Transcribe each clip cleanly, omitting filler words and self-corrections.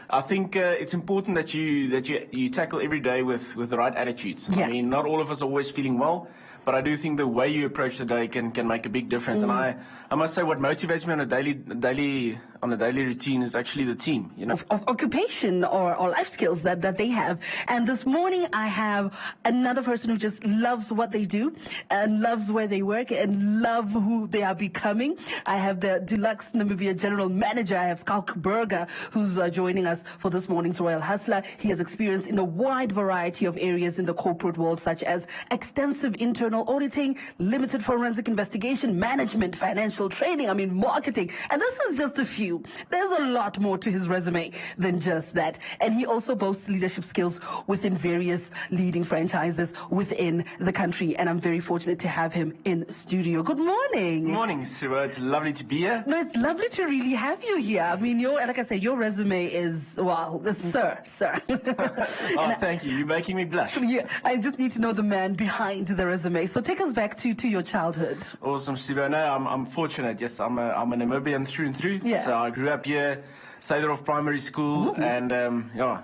I think it's important that you tackle every day with the right attitudes. Yeah. I mean, not all of us are always feeling well, but I do think the way you approach the day can make a big difference. And I must say, what motivates me on a daily routine is actually the team. You know, of occupation or life skills that they have. And this morning I have another person who just loves what they do and loves where they work and love who they are becoming. I have the Deluxe Namibia General Manager. I have Skalk Burger, who's joining us for this morning's Royal Hustler. He has experience in a wide variety of areas in the corporate world, such as extensive internal auditing, limited forensic investigation, management, financial training, marketing. And this is just a few. There's a lot more to his resume than just that. And he also boasts leadership skills within various leading franchises within the country. And I'm very fortunate to have him in studio. Good morning. Good morning, Sue. It's lovely to be here. No, it's lovely to really have you here. I mean, like I said, your resume is, wow, sir. Oh, thank you. You're making me blush. Yeah, I just need to know the man behind the resume. So take us back to your childhood. Awesome, Sibo. No, I'm fortunate. Yes, I'm a Namibian through and through. Yeah. So I grew up here, Suiderhof Primary School, and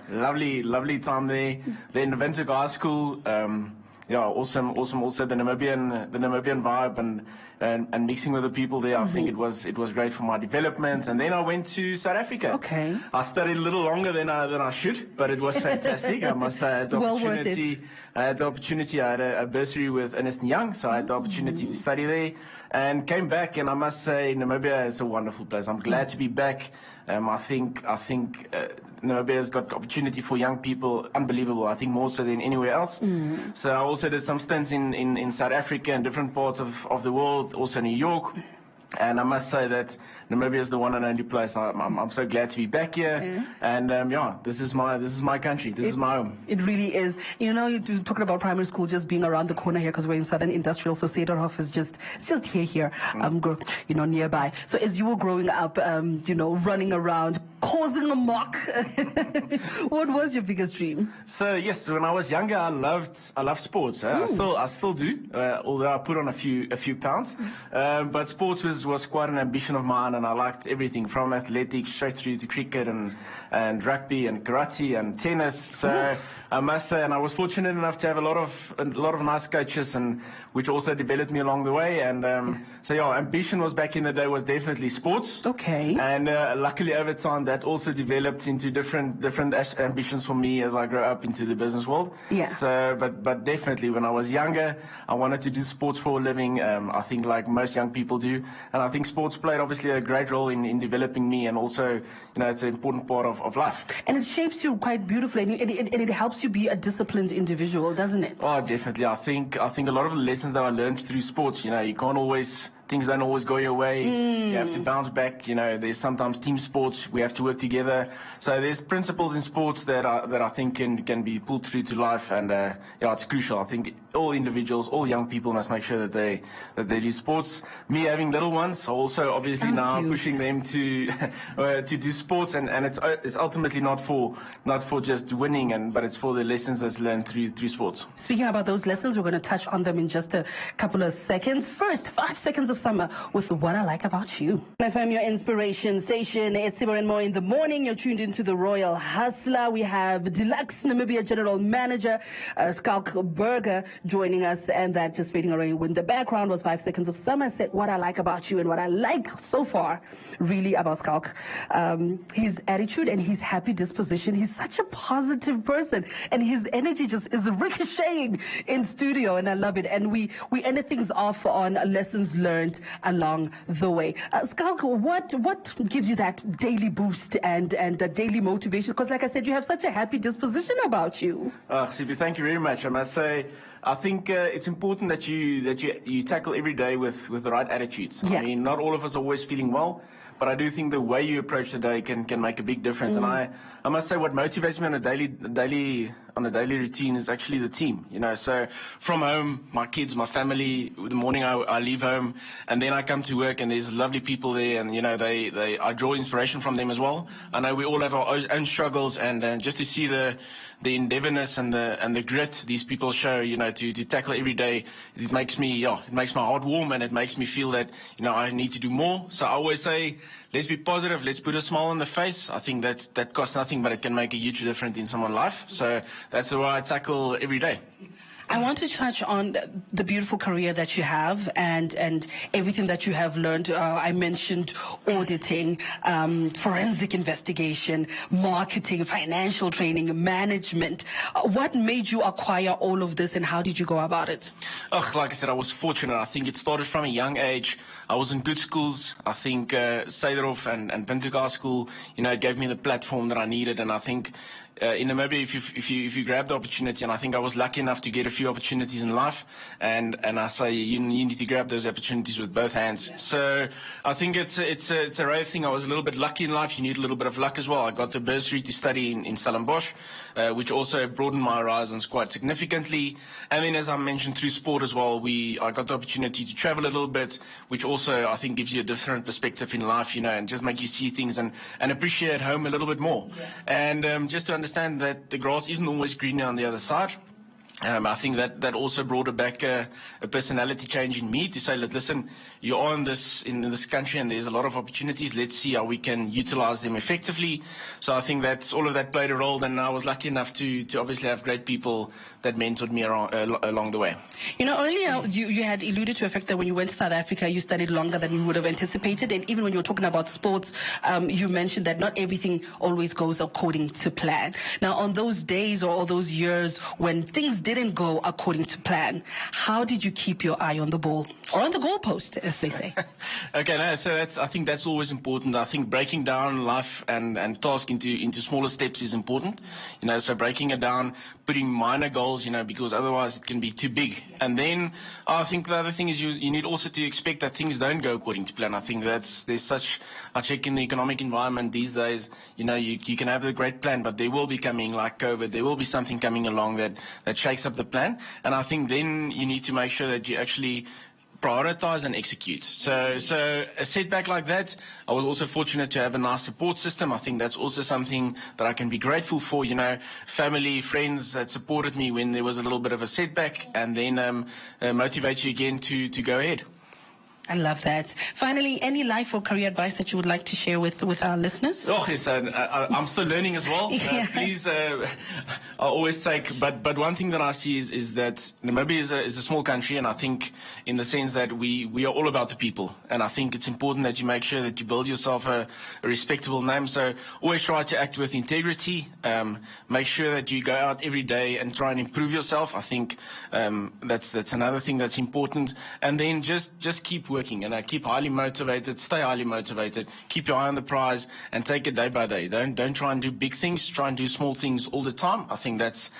lovely time there. Then went to high school. Awesome. Also the Namibian vibe and mixing with the people there. I think it was great for my development. And then I went to South Africa. Okay. I studied a little longer than I should, but it was fantastic. I must say, I had the opportunity. I had a bursary with Ernst & Young, so I had the opportunity to study there. And came back, and I must say, Namibia is a wonderful place. I'm glad to be back. I think Namibia has got opportunity for young people, unbelievable. I think more so than anywhere else. So I also did some stints in South Africa and different parts of the world, also New York. And I must say that Namibia is the one and only place. I'm so glad to be back here. And this is my country. This is my home. It really is. You know, you're talking about primary school just being around the corner here because we're in Southern Industrial. So Suiderhof is just here, nearby. So as you were growing up, running around, causing a mock, what was your biggest dream? So yes, when I was younger, I loved sports. I still do, although I put on a few pounds. But sports was quite an ambition of mine, and I liked everything from athletics straight through to cricket and rugby and karate and tennis. So I must say, and I was fortunate enough to have a lot of nice coaches, and which also developed me along the way. And ambition was back in the day was definitely sports. Okay. And luckily over time that also developed into different ambitions for me as I grew up into the business world. Yeah. So, but definitely when I was younger, I wanted to do sports for a living. I think like most young people do, and I think sports played obviously a great role in developing me, and also it's an important part of life. And it shapes you quite beautifully, and it helps you be a disciplined individual, doesn't it? Oh, definitely. I think a lot of the lessons that I learned through sports, you can't always. Things don't always go your way. You have to bounce back. There's sometimes team sports. We have to work together. So there's principles in sports that I think can be pulled through to life, and it's crucial. I think all individuals, all young people must make sure that they do sports. Me having little ones, also obviously now pushing them to do sports, and it's ultimately not for just winning, but it's for the lessons that's learned through sports. Speaking about those lessons, we're going to touch on them in just a couple of seconds. First, 5 seconds of summer with What I Like About You. FM, your inspiration station. It's Sibo and Mo in the morning. You're tuned into the Royal Hustler. We have Deluxe Namibia General Manager Skalk Burger joining us, and that just fading away in the background was 5 seconds of summer. I said What I Like About You, and what I like so far really about Skalk, his attitude and his happy disposition. He's such a positive person, and his energy just is ricocheting in studio, and I love it. And we ended things off on lessons learned encouragement along the way. Skalk, what gives you that daily boost and the daily motivation? Because like I said, you have such a happy disposition about you. Sibi, thank you very much. I must say, I think it's important that you tackle every day with the right attitudes. Yeah. I mean, not all of us are always feeling well, but I do think the way you approach the day can make a big difference. And I must say, what motivates me on a daily routine is actually the team. You know, so from home, my kids, my family. In the morning, I leave home, and then I come to work, and there's lovely people there, and you know, I draw inspiration from them as well. I know we all have our own struggles, and just to see the endeavorness and the grit these people show, you know, to tackle every day, it makes my heart warm, and it makes me feel that, you know, I need to do more. So I always say, let's be positive, let's put a smile on the face. I think that costs nothing, but it can make a huge difference in someone's life. So that's the way I tackle every day. I want to touch on the beautiful career that you have and everything that you have learned. I mentioned auditing, forensic investigation, marketing, financial training, management. What made you acquire all of this, and how did you go about it? Like I said, I was fortunate. I think it started from a young age. I was in good schools. I think Sederhof and Windhoek School, you know, it gave me the platform that I needed. And I think in Namibia, if you grab the opportunity, and I think I was lucky enough to get a few opportunities in life, and I say you need to grab those opportunities with both hands. So I think it's a rare thing. I was a little bit lucky in life. You need a little bit of luck as well. I got the bursary to study in Stellenbosch, which also broadened my horizons quite significantly. And then, as I mentioned, through sport as well, I got the opportunity to travel a little bit, which also I think gives you a different perspective in life, you know, and just make you see things and appreciate home a little bit more. Yeah. And just to understand that the grass isn't always greener on the other side. I think that also brought back a personality change in me to say, listen, you are in this country and there's a lot of opportunities. Let's see how we can utilize them effectively. So I think that all of that played a role. And I was lucky enough to obviously have great people that mentored me along the way. You know, earlier you had alluded to the fact that when you went to South Africa, you studied longer than you would have anticipated. And even when you were talking about sports, you mentioned that not everything always goes according to plan. Now, on those days or those years when things didn't go according to plan, how did you keep your eye on the ball or on the goalpost, as they say? Okay, no, so I think that's always important. I think breaking down life and task into smaller steps is important. You know, so breaking it down, putting minor goals, you know, because otherwise it can be too big. And then I think the other thing is you need also to expect that things don't go according to plan. I think I check in the economic environment these days, you know, you can have a great plan, but there will be coming like COVID, there will be something coming along that shakes up the plan. And I think then you need to make sure that you actually prioritize and execute. So a setback like that, I was also fortunate to have a nice support system. I think that's also something that I can be grateful for, you know, family, friends that supported me when there was a little bit of a setback, and then motivate you again to go ahead. I love that. Finally, any life or career advice that you would like to share with our listeners? Oh, yes, I'm still learning as well. Yeah. Please, I always take, but one thing that I see is that Namibia is a small country, and I think in the sense that we are all about the people. And I think it's important that you make sure that you build yourself a respectable name. So always try to act with integrity. Make sure that you go out every day and try and improve yourself. I think that's another thing that's important. And then just keep working, and keep highly motivated, stay highly motivated, keep your eye on the prize, and take it day by day. Don't try and do big things, try and do small things all the time. I think that's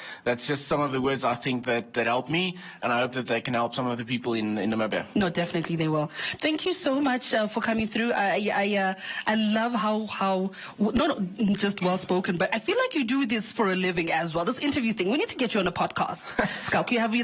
just some of the words I think that help me, and I hope that they can help some of the people in Namibia. No, definitely they will. Thank you so much for coming through. I love how not just well spoken, but I feel like you do this for a living as well. This interview thing, we need to get you on a podcast. Skalk, you have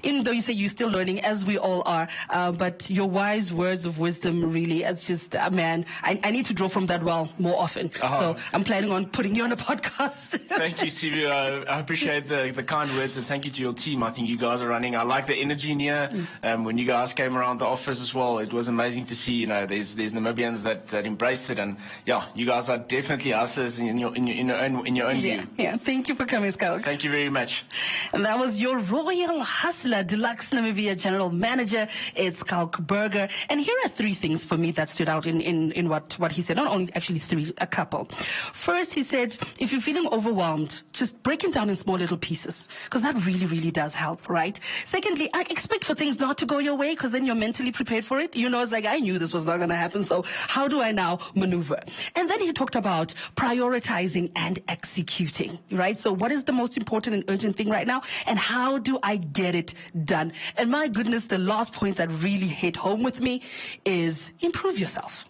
even though you say you're still learning, as we all are, but your wise words of wisdom, really, it's just, man, I need to draw from that well more often. So I'm planning on putting you on a podcast. Thank you, Sylvia. I appreciate the kind words, and thank you to your team. I think you guys are running. I like the energy in here. When you guys came around the office as well, it was amazing to see. You know, there's Namibians that embrace it, and yeah, you guys are definitely hustlers in your own view. Yeah. Thank you for coming, Skalk. Thank you very much. And that was your Royal Hustler Deluxe Namibia General Manager. It's Skalk burger. And here are three things for me that stood out in what he said. Not only actually three, a couple. First, he said, if you're feeling overwhelmed, just break it down in small little pieces, because that really, really does help, right? Secondly, I expect for things not to go your way, because then you're mentally prepared for it. You know, it's like, I knew this was not going to happen, so how do I now maneuver? And then he talked about prioritizing and executing, right? So what is the most important and urgent thing right now, and how do I get it done? And my goodness, the last point that really hit home with me is improve yourself.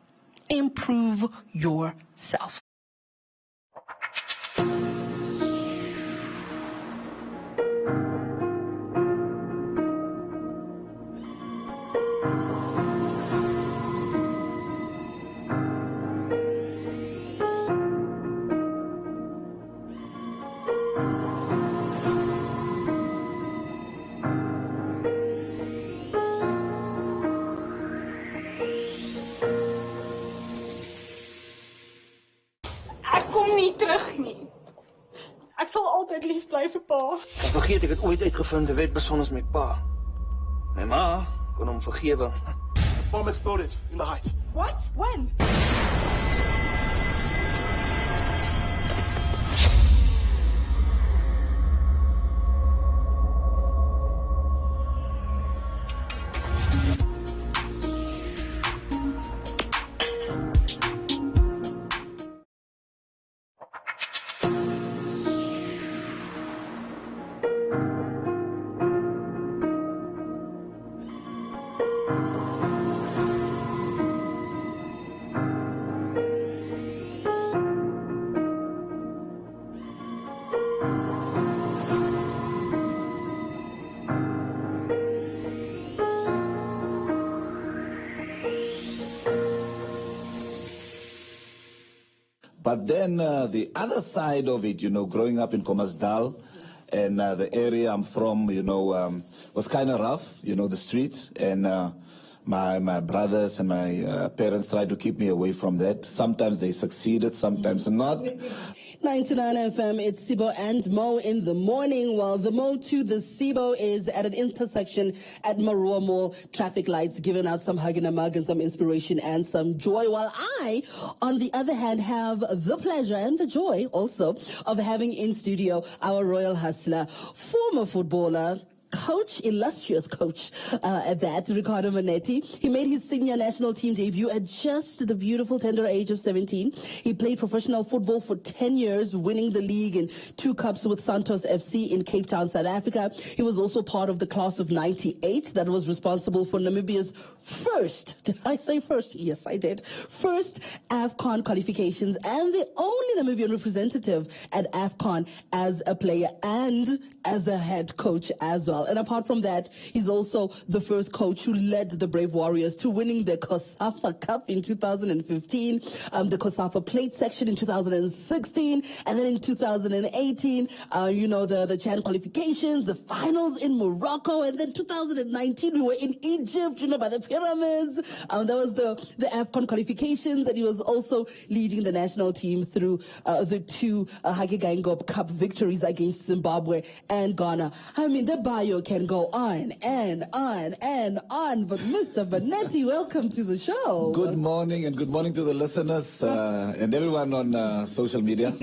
Improve yourself. Terug nie. Ek sal altyd lief bly vir pa. Dan vergeet ek het ooit uitgevind die wet beson is met pa. My ma kon hom vergewe. Bomb exploded in the heights. What? When? But then the other side of it, growing up in Khomasdal and the area I'm from, was kind of rough, the streets. And my brothers and my parents tried to keep me away from that. Sometimes they succeeded, sometimes not. 99 FM, it's Sibo and Mo in the morning. Well, the Mo to the Sibo is at an intersection at Marua Mall. Traffic lights giving out some hug and a mug and some inspiration and some joy. While I, on the other hand, have the pleasure and the joy also of having in studio our Royal Hustler, former footballer, coach, illustrious coach at that, Ricardo Monetti. He made his senior national team debut at just the beautiful tender age of 17. He played professional football for 10 years, winning the league and 2 cups with Santos FC in Cape Town, South Africa. He was also part of the class of 98 that was responsible for Namibia's first, did I say first? Yes, I did. First AFCON qualifications and the only Namibian representative at AFCON as a player and as a head coach as well. And apart from that, he's also the first coach who led the Brave Warriors to winning the COSAFA Cup in 2015, the COSAFA Plate section in 2016, and then in 2018, the Chan qualifications, the finals in Morocco, and then 2019, we were in Egypt, by the pyramids. That was the AFCON qualifications, and he was also leading the national team through the 2 Hage Cup victories against Zimbabwe and Ghana. I mean, the bio can go on and on and on, but Mr. Monetti, welcome to the show. Good morning, and good morning to the listeners and everyone on social media.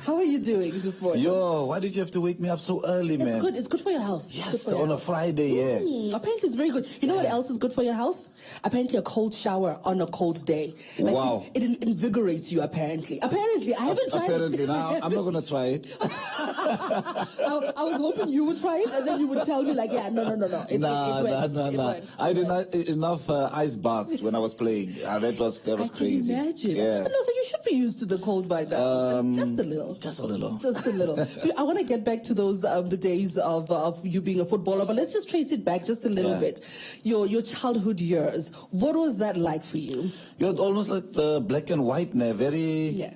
How are you doing this morning? Yo, why did you have to wake me up so early, man? It's good for your health. Yes, on a Friday, yeah. Apparently it's very good. You know what else is good for your health? Apparently a cold shower on a cold day. Wow. It invigorates you, apparently. Apparently, I haven't tried it. Apparently, now I'm not going to try it. I was hoping you would try it, and then you would tell me, like, yeah, no. No. I did not enough ice baths when I was playing. That was crazy. I can imagine. Yeah. No, so you should be used to the cold by now. Just a little. Just a little. Just a little. I want to get back to those the days of you being a footballer, but let's just trace it back just a little bit. Your childhood years. What was that like for you? You're almost like the black and white, very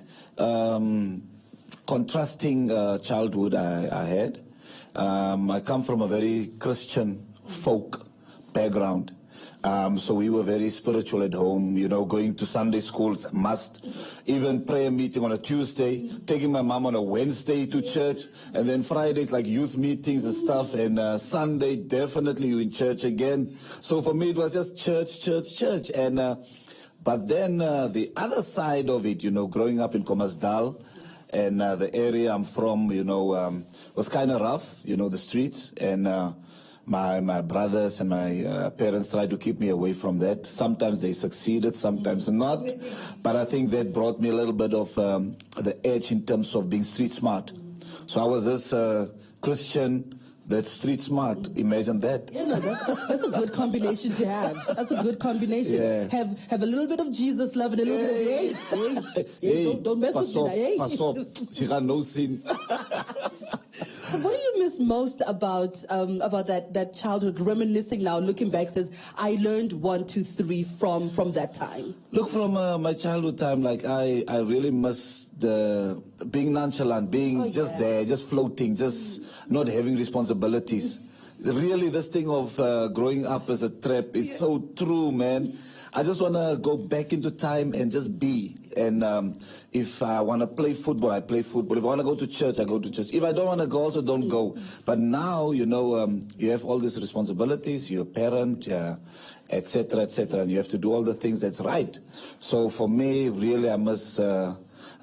contrasting childhood I had. I come from a very Christian folk background. So we were very spiritual at home, you know, going to Sunday schools, must. Even prayer meeting on a Tuesday, taking my mom on a Wednesday to church, and then Fridays like youth meetings and stuff, and Sunday definitely you in church again. So for me it was just church, church, church. And but then the other side of it, you know, growing up in Khomasdal, and the area I'm from, you know, was kind of rough, you know, the streets, and my brothers and my parents tried to keep me away from that. Sometimes they succeeded, sometimes not. But I think that brought me a little bit of the edge in terms of being street smart. So I was this Christian that's street smart. Imagine that. Yeah, no, that's a good combination to have. That's a good combination. Yeah. Have a little bit of Jesus love and a little bit of hey, don't mess with me. Hey. Pass up. She got no sin. What do you miss most about that childhood? Reminiscing now, looking back, says I learned 1, 2, 3 from that time. Look, from my childhood time, like I really miss the being nonchalant, being just there, just floating, just not having responsibilities. Really, this thing of growing up as a trap is so true, man. I just want to go back into time and just be. And if I want to play football, I play football. If I want to go to church, I go to church. If I don't want to go, also don't go. But now, you know, you have all these responsibilities. You're a parent, etc., and you have to do all the things that's right. So for me, really, I miss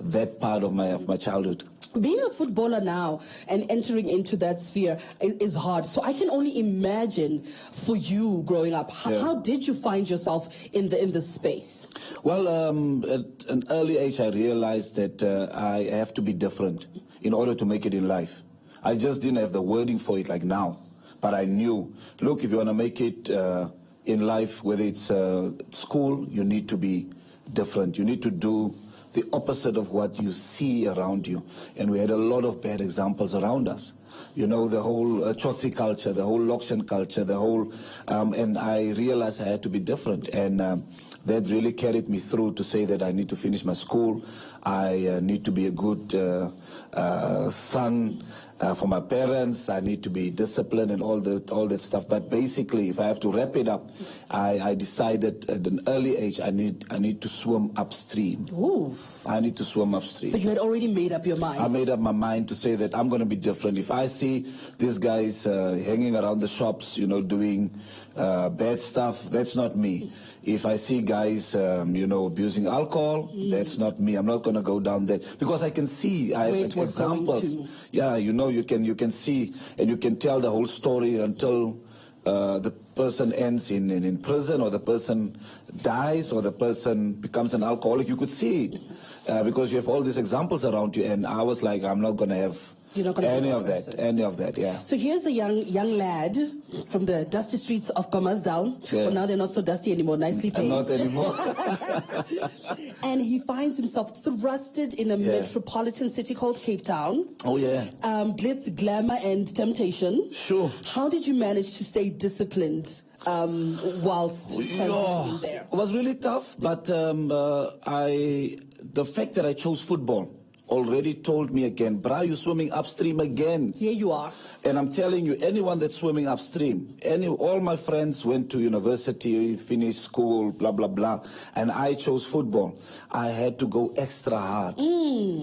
that part of my childhood. Being a footballer now and entering into that sphere is hard. So I can only imagine for you growing up, how did you find yourself in the space? Well, at an early age, I realized that I have to be different in order to make it in life. I just didn't have the wording for it like now, but I knew, look, if you want to make it in life, whether it's school, you need to be different. You need to do the opposite of what you see around you. And we had a lot of bad examples around us. You know, the whole Chotsi culture, the whole Lokshan culture, the whole, and I realized I had to be different. And that really carried me through to say that I need to finish my school. I need to be a good son for my parents. I need to be disciplined and all that stuff. But basically, if I have to wrap it up, I decided at an early age I need to swim upstream. Ooh. I need to swim upstream. So you had already made up your mind. I made up my mind to say that I'm going to be different. If I see these guys hanging around the shops, you know, doing bad stuff, that's not me. If I see guys, you know, abusing alcohol, that's not me. I'm not going to go down there because I can see. I have examples. Yeah, you know, you can see and you can tell the whole story until the person ends in prison, or the person dies, or the person becomes an alcoholic. You could see it because you have all these examples around you. And I was like, I'm not going to have any of that, yeah. So here's a young lad from the dusty streets of Khomasdal. Yeah. Well, now they're not so dusty anymore, nicely paved. Not anymore. And he finds himself thrusted in a metropolitan city called Cape Town. Oh, yeah. Glitz, glamour, and temptation. Sure. How did you manage to stay disciplined whilst there? It was really tough, but the fact that I chose football already told me again, bro, you're swimming upstream again. Here you are. And I'm telling you, anyone that's swimming upstream, all my friends went to university, finished school, blah, blah, blah, and I chose football. I had to go extra hard.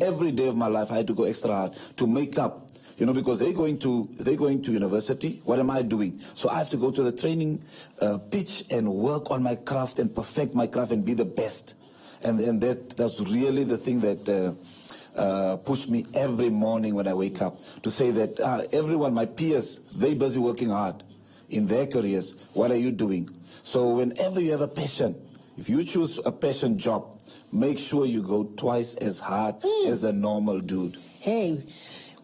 Every day of my life, I had to go extra hard to make up. You know, because they're going to university. What am I doing? So I have to go to the training pitch and work on my craft and perfect my craft and be the best. And that's really the thing that push me every morning when I wake up to say that everyone, my peers, they busy working hard in their careers. What are you doing? So whenever you have a passion, if you choose a passion job, make sure you go twice as hard as a normal dude. Hey,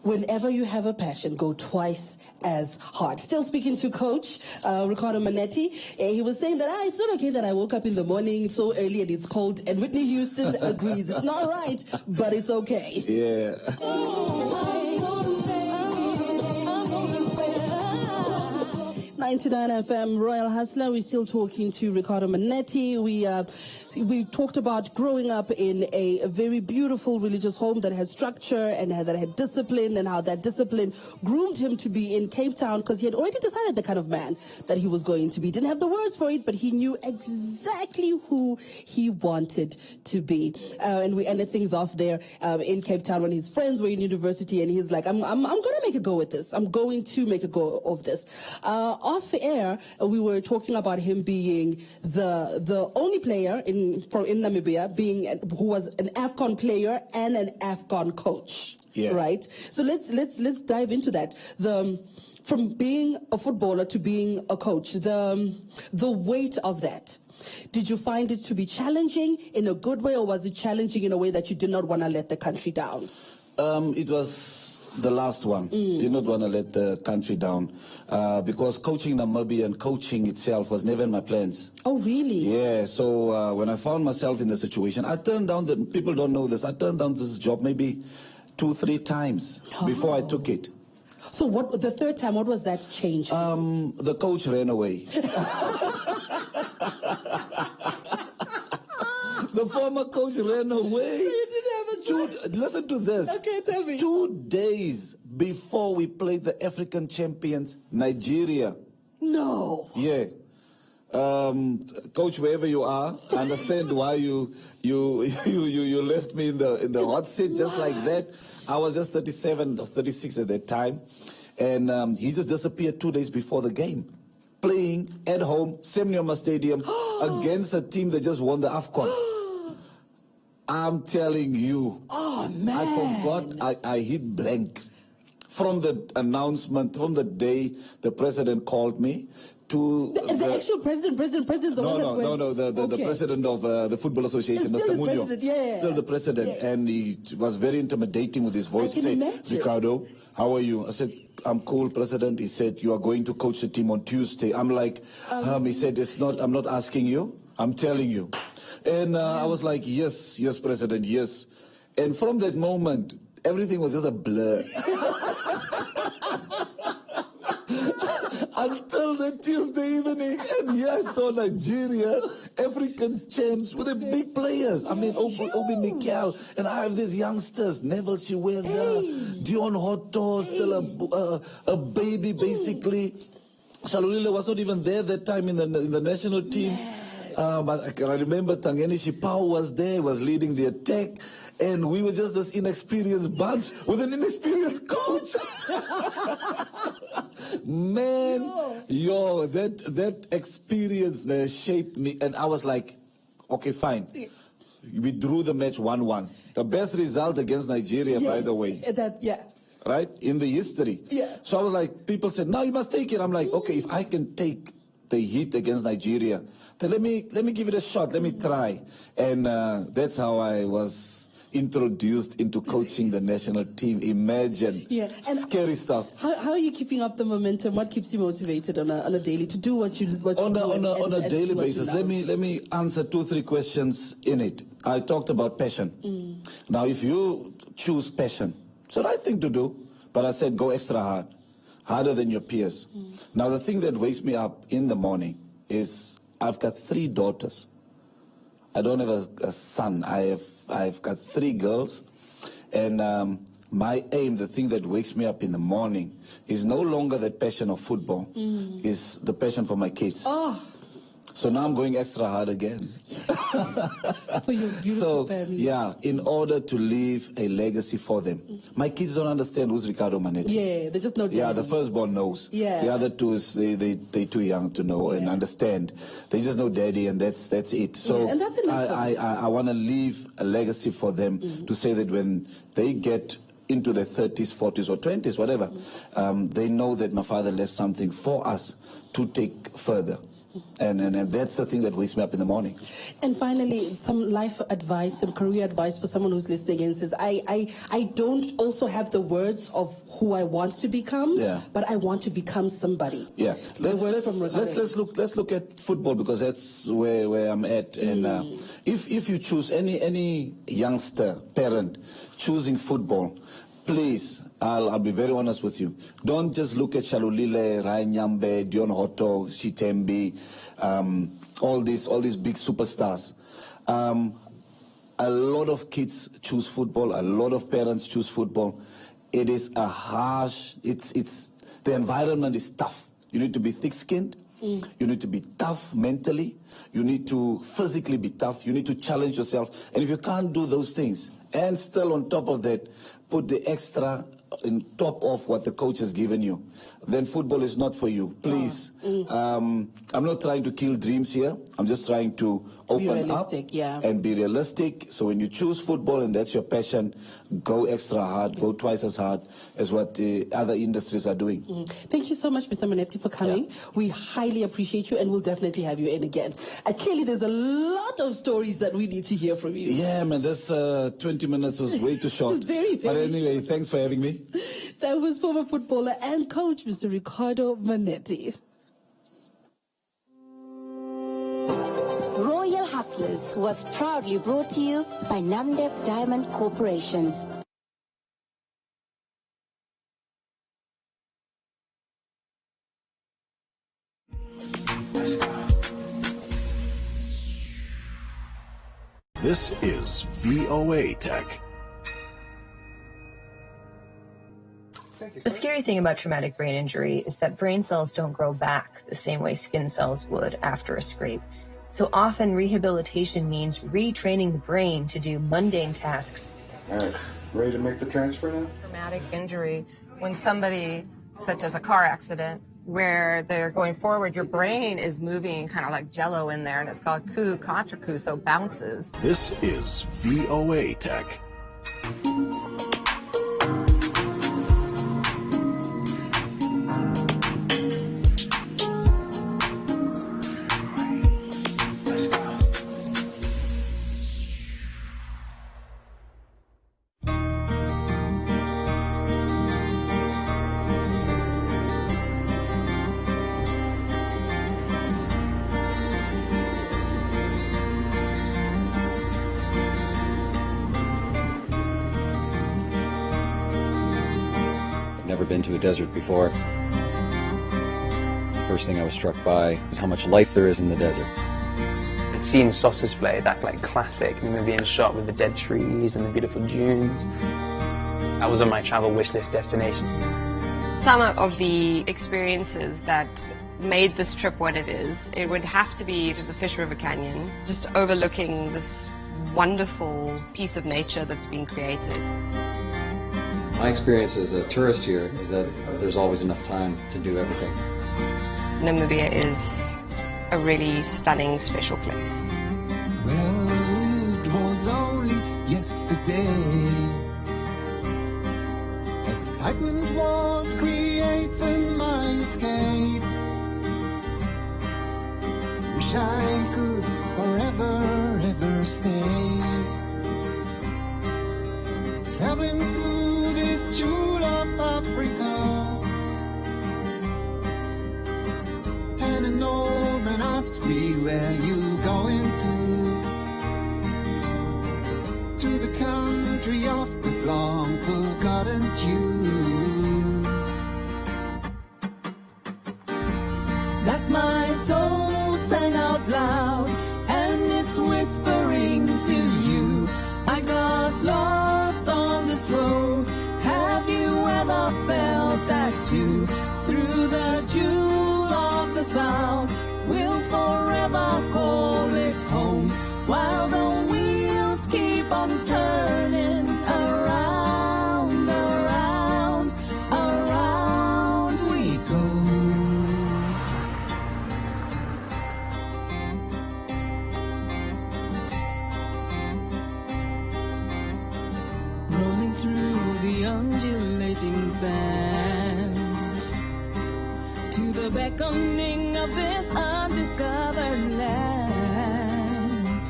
whenever you have a passion, go twice as hard. Still speaking to Coach Ricardo Monetti, he was saying that it's not okay that I woke up in the morning so early and it's cold, and Whitney Houston agrees. It's not right, but it's okay. Yeah. 99 FM Royal Hustler. We're still talking to Ricardo Monetti. We are we talked about growing up in a very beautiful religious home that had structure and that had discipline, and how that discipline groomed him to be in Cape Town, because he had already decided the kind of man that he was going to be. Didn't have the words for it, but he knew exactly who he wanted to be. And we ended things off there in Cape Town when his friends were in university, and he's like, I'm going to make a go at this. I'm going to make a go of this. Off air, we were talking about him being the only player in Namibia who was an AFCON player and an AFCON coach. Yeah. Right? So let's dive into that. From being a footballer to being a coach, the weight of that. Did you find it to be challenging in a good way, or was it challenging in a way that you did not want to let the country down? It was the last one. Did not want to let the country down, because coaching Namibia and coaching itself was never in my plans. Oh, really? Yeah, so when I found myself in the situation, I turned down people don't know this, I turned down this job maybe 2-3 times before I took it. So the third time, what was that change? The coach ran away. The former coach ran away. You didn't have a choice. Listen to this. Okay, tell me. 2 days before we played the African champions, Nigeria. No. Yeah. Coach, wherever you are, I understand why you left me in the hot seat just like that. I was just 37 or 36 at that time, and he just disappeared 2 days before the game, playing at home, Semnyama Stadium, against a team that just won the AFCON. I'm telling you. Oh, man. I forgot. I hit blank. From the announcement, from the day the president called me, to the actual president, the one the president of the Football Association, Mr. Munio. Yeah. Still the president, yes. and he was very intimidating with his voice. I can imagine. Ricardo, how are you? I said, I'm cool, President. He said, you are going to coach the team on Tuesday. I'm like, he said, I'm not asking you, I'm telling you. And I was like, yes, President, yes. And from that moment, everything was just a blur. Until the Tuesday evening, and yes, so Nigeria, African champs with the big players. I mean, Obi Mikel, and I have these youngsters, Neville Chiweza, Dion Hotto, still a baby basically. Shalulile was not even there that time in the national team. But I remember Tangeni Shipau was there, was leading the attack. And we were just this inexperienced bunch with an inexperienced coach. Man, that experience shaped me. And I was like, okay, fine. We drew the match 1-1. The best result against Nigeria, by the way. Right? In the history. Yeah. So I was like, people said, no, you must take it. I'm like, okay, if I can take the heat against Nigeria, then let me give it a shot. Let me try. And that's how I was introduced into coaching the national team. Imagine. Yeah. And scary stuff. How are you keeping up the momentum? What keeps you motivated on a daily to do what you do? On a daily basis. Let me answer 2-3 questions in it. I talked about passion. Now, if you choose passion, it's the right thing to do. But I said go extra hard, harder than your peers. Now, the thing that wakes me up in the morning is I've got 3 daughters. I don't have a son. I've got 3 girls, and my aim, the thing that wakes me up in the morning, is no longer the passion of football, is the passion for my kids. Oh. So now I'm going extra hard again. For your beautiful family. Yeah, in order to leave a legacy for them. My kids don't understand who's Ricardo Monetti. Yeah, they just know daddy. Yeah, the firstborn knows. Yeah. The other two is they're too young to know and understand. They just know daddy, and that's it. So and that's enough. I want to leave a legacy for them to say that when they get into their 30s, 40s, or 20s, whatever, they know that my father left something for us to take further. And that's the thing that wakes me up in the morning. And finally, some life advice, some career advice for someone who's listening and says, I don't also have the words of who I want to become, but I want to become somebody. Yeah. Let's look at football, because that's where I'm at. And if you choose any youngster, parent, choosing football, please, I'll be very honest with you. Don't just look at Shalulile, Rainyambe, Dion Hotto, Shitembi, all these big superstars. A lot of kids choose football. A lot of parents choose football. It is a harsh. The environment is tough. You need to be thick-skinned. You need to be tough mentally. You need to physically be tough. You need to challenge yourself. And if you can't do those things, and still on top of that, put the extra on top of what the coach has given you, then football is not for you. Please. I'm not trying to kill dreams here. I'm just trying to open up and be realistic. So when you choose football and that's your passion, go extra hard, go twice as hard as what the other industries are doing. Thank you so much, Mr. Monetti, for coming. We highly appreciate you, and we'll definitely have you in again. Clearly, there's a lot of stories that we need to hear from you. Yeah, man, this 20 minutes was way too short. Very, very But anyway, thanks for having me. That was former footballer and coach, Mr. Ricardo Monetti. Royal Hustlers was proudly brought to you by Namdeb Diamond Corporation. This is VOA Tech. The scary thing about traumatic brain injury is that brain cells don't grow back the same way skin cells would after a scrape. So often rehabilitation means retraining the brain to do mundane tasks. All right, ready to make the transfer now? Traumatic injury, when somebody, such as a car accident, where they're going forward, your brain is moving kind of like jello in there, and it's called coup contra coup, so it bounces. This is VOA Tech. Never been to a desert before. First thing I was struck by is how much life there is in the desert. I'd seen Saucer's Play, that like classic Namibian shot with the dead trees and the beautiful dunes. That was on my travel wish list destination. Some of the experiences that made this trip what it is, it would have to be the Fish River Canyon, just overlooking this wonderful piece of nature that's been created. My experience as a tourist here is that there's always enough time to do everything. Namibia is a really stunning, special place. Well, it was only yesterday. Excitement was creating my escape. Wish I could forever, ever stay. Traveling through this jewel of Africa, and an old man asks me where you going to the country of this long forgotten tune. That's my soul sang out loud, and it's whispering to you. I got lost on this road. Have you ever felt that too? Through the jewel of the South, we'll forever call it home, while the wheels keep on turning around, around, around we go. Rolling through the undulating sands, to the beckoning of this undiscovered land,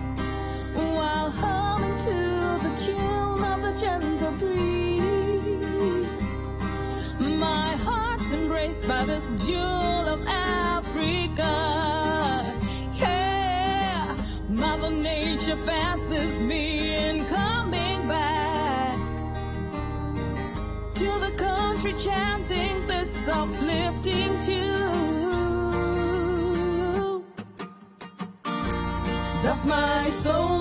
while humming to the tune of the gentle breeze. My heart's embraced by this jewel of Africa. Yeah, Mother Nature fancies me in coming back to the country, chanting this uplifting tune. That's my soul